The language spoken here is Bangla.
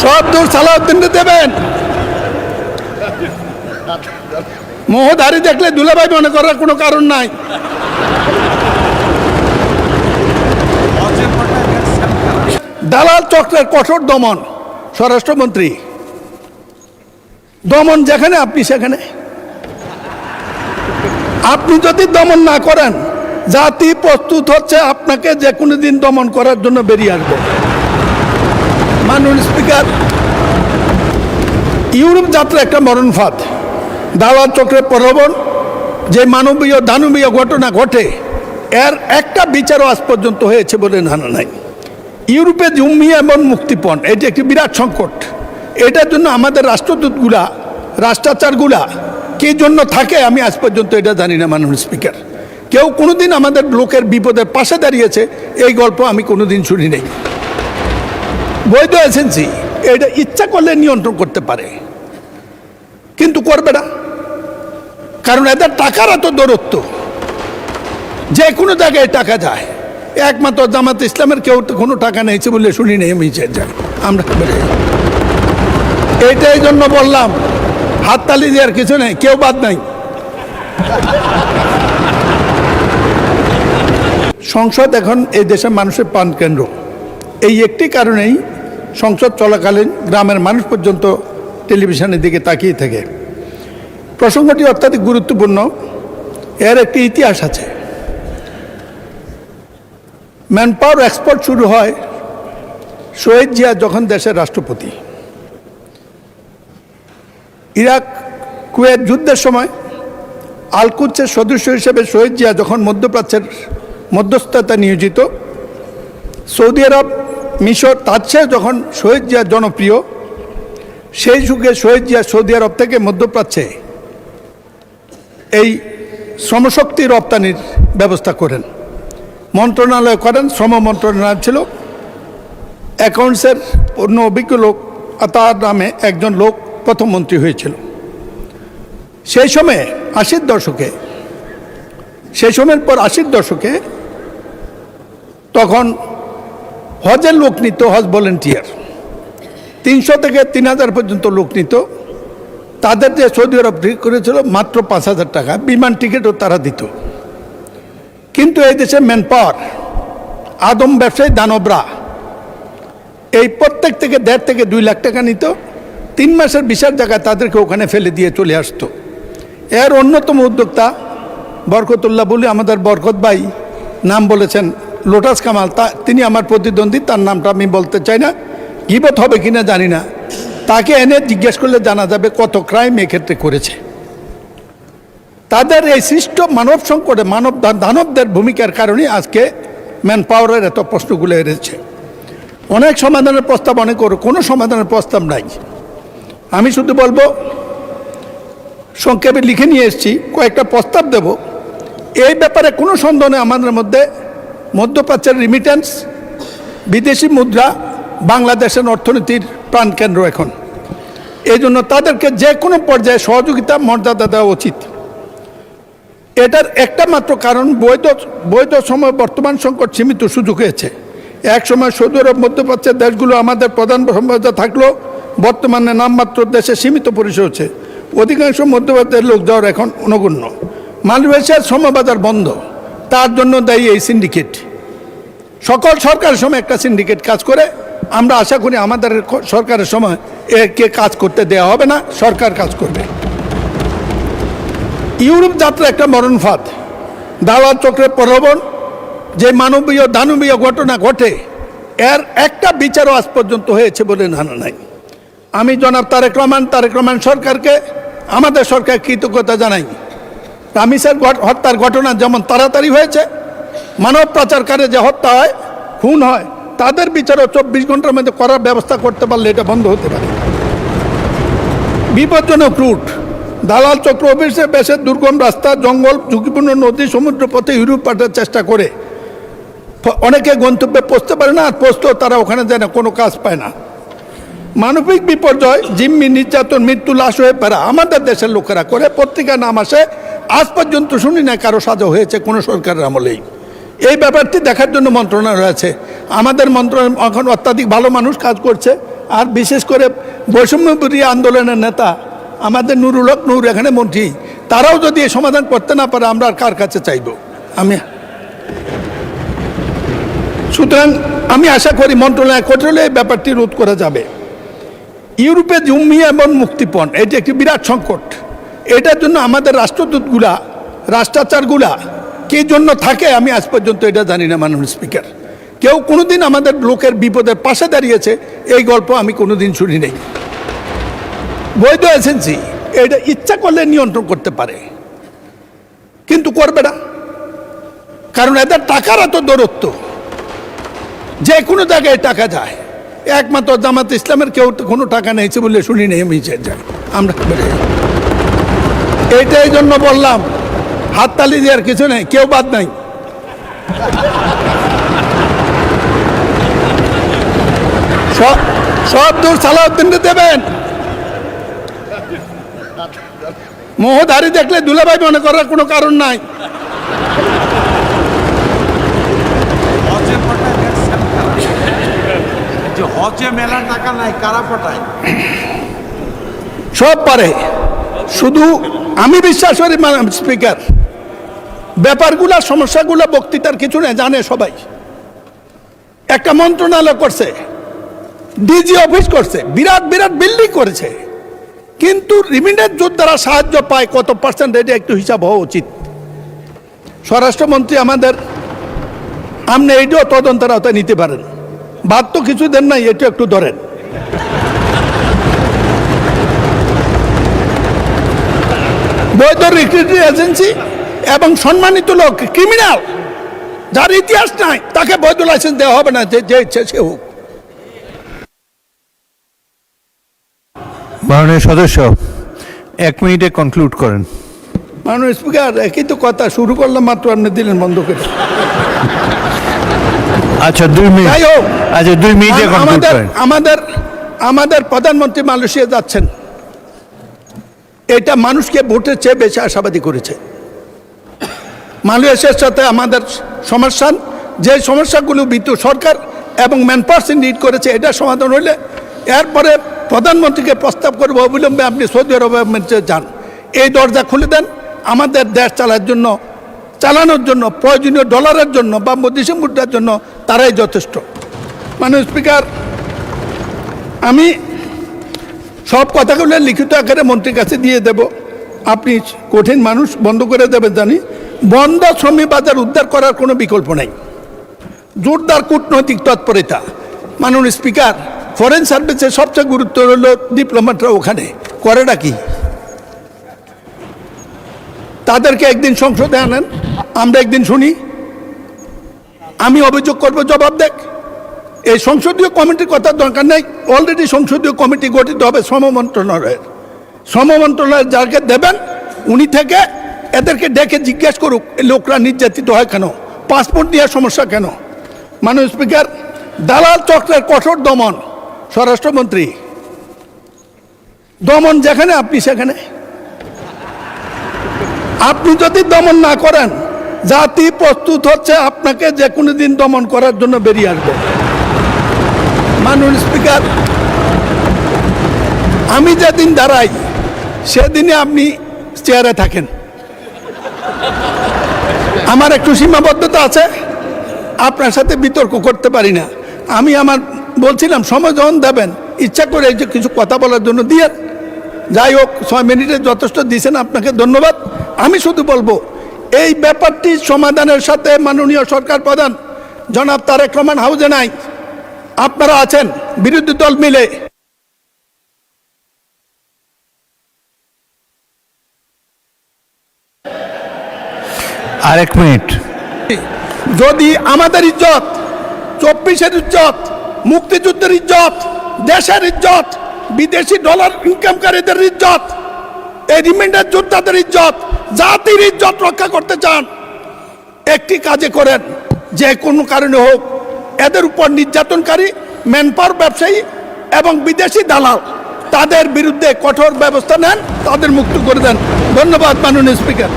সব দূর সালাউদ্দিনকে দেবেন। মোহধারী দেখলে দুলাভাই মনে করার কোনো কারণ নাই। দালাল চক্রের কঠোর দমন, স্বরাষ্ট্রমন্ত্রী দমন যেখানে আপনি সেখানে। আপনি যদি দমন না করেন, জাতি প্রস্তুত হচ্ছে আপনাকে যে কোনো দিন দমন করার জন্য বেরিয়ে আসবে। মাননীয় স্পিকার, ইউরোপ যাত্রা একটা মরণ ফাঁদ। দালাল চক্রের প্রলোভন, যে মানবীয় দানবীয় ঘটনা ঘটে এর একটা বিচারও আজ পর্যন্ত হয়েছে বলে জানা নাই। ইউরোপে জমি এবং মুক্তিপণ এটি একটি বিরাট সংকট। এটার জন্য আমাদের রাষ্ট্রদূতগুলা, রাষ্ট্রাচারগুলা কী জন্য থাকে আমি আজ পর্যন্ত এটা জানি না। মাননীয় স্পিকার, কেউ কোনোদিন আমাদের লোকের বিপদের পাশে দাঁড়িয়েছে এই গল্প আমি কোনোদিন শুনি নাই। বৈধ এজেন্সি এটা ইচ্ছা করলে নিয়ন্ত্রণ করতে পারে, কিন্তু করবে না, কারণ এদের টাকার এত দৌরত্ব, যে কোনো জায়গায় টাকা যায়। একমাত্র জামাত ইসলামের কেউ তো কোনো টাকা নেইছে বলে শুনি নেই আমি আমরা। এইটাই জন্য বললাম হাততালি দেওয়ার কিছু নেই, কেউ বাদ নাই। সংসদ এখন এই দেশের মানুষের প্রাণ কেন্দ্র। এই একটি কারণেই সংসদ চলাকালীন গ্রামের মানুষ পর্যন্ত টেলিভিশনের দিকে তাকিয়ে থাকে। প্রসঙ্গটি অত্যাধিক গুরুত্বপূর্ণ। এর একটি ইতিহাস আছে। ম্যান পাওয়ার এক্সপোর্ট শুরু হয় শহীদ জিয়া যখন দেশের রাষ্ট্রপতি। ইরাক কুয়েত যুদ্ধের সময় আল-কুদসের সদস্য হিসেবে শহীদ জিয়া যখন মধ্যপ্রাচ্যের মধ্যস্থতা নিয়োজিত, সৌদি আরব, মিশর, তার চেয়ে যখন শহীদ জিয়া জনপ্রিয়, সেই যুগে শহীদ জিয়া সৌদি আরব থেকে মধ্যপ্রাচ্যে এই শ্রমশক্তি রপ্তানির ব্যবস্থা করেন, মন্ত্রণালয় করেন। শ্রম মন্ত্রণালয় ছিল। অ্যাকাউন্টসের অন্য অভিজ্ঞ লোক তার নামে একজন লোক প্রথম মন্ত্রী হয়েছিল। সেই সময়ে 80-র দশকে, সেই সময়ের পর 80-র দশকে তখন হজের লোক নিত, হজ ভলেন্টিয়ার 300 থেকে 3000 পর্যন্ত লোক নিত। তাদের যে সৌদি আরব ঠিক করেছিল মাত্র 5000 টাকা, বিমান টিকিটও তারা দিত। কিন্তু এই দেশে ম্যান পাওয়ার, আদম ব্যবসায়ী দানবরা এই প্রত্যেক থেকে 1.5 থেকে 2 লাখ টাকা নিত। 3 মাসের ভিসার জায়গায় তাদেরকে ওখানে ফেলে দিয়ে চলে আসতো। এর অন্যতম উদ্যোক্তা বরকতুল্লাহ বলে আমাদের বরকত ভাই নাম বলেছেন, লোটাস কামাল, তিনি আমার প্রতিদ্বন্দ্বী, তার নামটা আমি বলতে চাই না, গীবত হবে কিনা জানি না। তাকে এনে জিজ্ঞেস করলে জানা যাবে কত ক্রাইম এক্ষেত্রে করেছে। তাদের এই সৃষ্ট মানব সংকটে দানবদের ভূমিকার কারণে আজকে ম্যান পাওয়ারের এত প্রশ্নগুলো এসেছে। অনেক সমাধানের প্রস্তাব অনেক, কোনো সমাধানের প্রস্তাব নাই। আমি শুধু বলবো, সংক্ষেপে লিখে নিয়ে এসেছি, কয়েকটা প্রস্তাব দেব। এই ব্যাপারে কোনো সন্দেহ নেই, আমাদের মধ্যে মধ্যপ্রাচ্যের রিমিটেন্স, বিদেশি মুদ্রা বাংলাদেশের অর্থনীতির প্রাণকেন্দ্র এখন। এই জন্য তাদেরকে যে কোনো পর্যায়ে সহযোগিতা মর্যাদা দেওয়া উচিত। এটার একটা মাত্র কারণ, বৈধ সময় বর্তমান সংকট সীমিত সুযোগ হয়েছে। এক সময় সৌদি আরব, মধ্যপ্রাচ্যের দেশগুলো আমাদের প্রধান সম্ভাবনা থাকলেও বর্তমানে নামমাত্র দেশে সীমিত পরিসর হচ্ছে। অধিকাংশ মধ্যপ্রাচ্যের লোক যাওয়ার এখন নগণ্য। মালয়েশিয়ার শ্রমবাজার বন্ধ, তার জন্য দায়ী এই সিন্ডিকেট। সকল সরকারের সময় একটা সিন্ডিকেট কাজ করে। আমরা আশা করি আমাদের সরকারের সময় একে কাজ করতে দেওয়া হবে না, সরকার কাজ করবে। ইউরোপ যাত্রা একটা মরণ ফাঁদ। দালাল চক্রের প্রলোভন, যে মানবীয় দানবীয় ঘটনা ঘটে এর একটা বিচারও আজ পর্যন্ত হয়েছে বলে জানা নাই। আমি জনাব তারেক রহমান সরকারকে, আমাদের সরকার কৃতজ্ঞতা জানাই। রামিসের হত্যার ঘটনা যেমন তাড়াতাড়ি হয়েছে, মানব পাচারকারী যে হত্যা হয়, খুন হয়, তাদের বিচারও 24 ঘন্টার মধ্যে করার ব্যবস্থা করতে পারলে এটা বন্ধ হতে পারে। বিপজ্জনক রুট, দালাল চক্র অফিসে বেশের দুর্গম রাস্তা, জঙ্গল, ঝুঁকিপূর্ণ নদী, সমুদ্র পথে ইউরোপ পাঠার চেষ্টা করে। অনেকে গন্তব্যে পৌঁছতে পারে না, আর পৌঁছতেও তারা ওখানে যায় না, কোনো কাজ পায় না। মানবিক বিপর্যয়, জিম্মি, নির্যাতন, মৃত্যু, লাশ হয়ে ফেরা আমাদের দেশের লোকেরা করে। পত্রিকা নাম আসে, আজ পর্যন্ত শুনি না কারো সাজা হয়েছে কোনো সরকারের আমলেই। এই ব্যাপারটি দেখার জন্য মন্ত্রণালয় আছে। আমাদের মন্ত্রণালয় এখন অত্যাধিক ভালো মানুষ কাজ করছে, আর বিশেষ করে বৈষম্যবিরোধী আন্দোলনের নেতা আমাদের নুরুল হক নূর এখানে মন্ত্রী, তারাও যদি এই সমাধান করতে না পারে আমরা আর কার কাছে চাইব? সুতরাং আমি আশা করি মন্ত্রণালয় কঠোর এই ব্যাপারটি রোধ করা যাবে। ইউরোপে জমি এবং মুক্তিপণ এটি একটি বিরাট সংকট। এটার জন্য আমাদের রাষ্ট্রদূতগুলা, রাষ্ট্রাচারগুলা কে জন্য থাকে আমি আজ পর্যন্ত এটা জানি না। মাননীয় স্পিকার, কেউ কোনোদিন আমাদের লোকের বিপদের পাশে দাঁড়িয়েছে এই গল্প আমি কোনোদিন শুনি নাই। বৈধ এজেন্সি এটা ইচ্ছা করলে নিয়ন্ত্রণ করতে পারে, কিন্তু করবে না, কারণ এদের টাকার এত দূরত্ব, যে কোনো জায়গায় টাকা যায়। একমাত্র জামাত ইসলামের কেউ কোনো টাকা নেইছে বলে শুনি নেই আমি আমরা এইটাই জন্য বললাম হাততালি দেওয়ার কিছু নেই, কেউ বাদ নাই। সব দূর সালাউদ্দিনকে দেবেন। মোহধারী দেখলে দুলাভাই মনে করার কোনো কারণ নাই। হজে মেলার টাকা নাই, কারা পাঠায়? সব পারে, শুধু আমি বিশ্বাস করি স্পিকার ব্যাপারগুলা সমস্যাগুলো বক্তৃতার কিছু নেই, জানে সবাই। একটা মন্ত্রণালয় করছে, ডিজি অফিস করছে, বিরাট বিরাট বিল্ডিং করেছে, কিন্তু রিমিটেন্স যোদ্ধারা সাহায্য পায় কত পার্সেন্ট, এটা একটু হিসাব হওয়া উচিত। স্বরাষ্ট্রমন্ত্রী আমাদের, আপনি এইটাও তদন্তের আওতায় নিতে পারেন। বাদ তো কিছু দেন নাই, এটা একটু ধরেন। বৈধ রিক্রুটিং এজেন্সি এবং সম্মানিত লোক ক্রিমিনাল যার ইতিহাস নাই তাকে বৈধ লাইসেন্স দেওয়া হবে না, যে ইচ্ছে সে হোক। মাননীয় সদস্য 1 মিনিটে কনক্লুড করেন। মাননীয় স্পিকার, একই তো কথা শুরু করলাম মাত্র, আপনি দিলেন বন্ধ করে। আচ্ছা 2 মিনিট, যাই হোক, আচ্ছা 2 মিনিটে কনক্লুড করেন। আমাদের প্রধানমন্ত্রী মালয়েশিয়া যাচ্ছেন, এটা মানুষকে ভোটের চেয়ে বেশি আশাবাদী করেছে। মালয়েশিয়ার সাথে আমাদের সমস্যা, যে সমস্যাগুলো বিদ্যুৎ সরকার এবং ম্যানপাওয়ার নিড করেছে, এটা সমাধান হইলে এরপরে প্রধানমন্ত্রীকে প্রস্তাব করবো অবিলম্বে আপনি সৌদি আরবে যান, এই দরজা খুলে দেন। আমাদের দেশ চালানোর জন্য প্রয়োজনীয় ডলারের জন্য বা বৈদেশিক মুদ্রার জন্য তারাই যথেষ্ট। মাননীয় স্পিকার, আমি সব কথাগুলো লিখিত আকারে মন্ত্রীর কাছে দিয়ে দেব। আপনি কঠিন মানুষ, বন্ধ করে দেবেন জানি। বন্ধ শ্রমিক বাজার উদ্ধার করার কোনো বিকল্প নেই, জোরদার কূটনৈতিক তৎপরতা। মাননীয় স্পিকার, ফরেন সার্ভিসের সবচেয়ে গুরুত্ব হলো ডিপ্লোম্যাটরা ওখানে করেটা কি, তাদেরকে একদিন সংসদে আনেন, আমরা একদিন শুনি, আমি অভিযোগ করব, জবাব দেখ। এই সংসদীয় কমিটির কথা দরকার নেই, অলরেডি সংসদীয় কমিটি গঠিত হবে শ্রম মন্ত্রণালয়ের যাকে দেবেন উনি থেকে এদেরকে ডেকে জিজ্ঞেস করুক লোকরা নির্যাতিত হয় কেন, পাসপোর্ট নেওয়ার সমস্যা কেন। মাননীয় স্পিকার, দালাল চক্রের কঠোর দমন, স্বরাষ্ট্রমন্ত্রী দমন যেখানে আপনি সেখানে। আপনি যদি দমন না করেন, জাতি প্রস্তুত হচ্ছে আপনাকে যে কোনো দিন দমন করার জন্য বেরিয়ে আসবে। মাননীয় স্পিকার, আমি যেদিন দাঁড়াই সেদিনে আপনি চেয়ারে থাকেন। আমার একটু সীমাবদ্ধতা আছে, আপনার সাথে বিতর্ক করতে পারি না। আমি বলছিলাম সময় যখন দেবেন ইচ্ছা করে এই যে কিছু কথা বলার জন্য দিয়ে, যাই হোক 6 মিনিটে যথেষ্ট দিয়েছেন, আপনাকে ধন্যবাদ। আমি শুধু বলবো এই ব্যাপারটি সমাধানের সাথে মাননীয় সরকার প্রধান জনাব তারেক রহমান হাউজে নাই, আপনারা আছেন বিরোধী দল মিলে। আর 1 মিনিট। যদি আমাদের ইজ্জত, 24-এর ইজ্জত, মুক্তিযুদ্ধের ইজ্জত, দেশের ইজ্জত, বিদেশি ডলার ইনকামকারীদের ইজ্জত, এই রিমাইন্ডার যোদ্ধাদের ইজ্জত, জাতির ইজ্জত রক্ষা করতে চান, একটি কাজে করেন, যে কোনো কারণে হোক এদের উপর নির্যাতনকারী ম্যানপাওয়ার ব্যবসায়ী এবং বিদেশি দালাল তাদের বিরুদ্ধে কঠোর ব্যবস্থা নেন, তাদের মুক্ত করে দেন। ধন্যবাদ মাননীয় স্পিকার।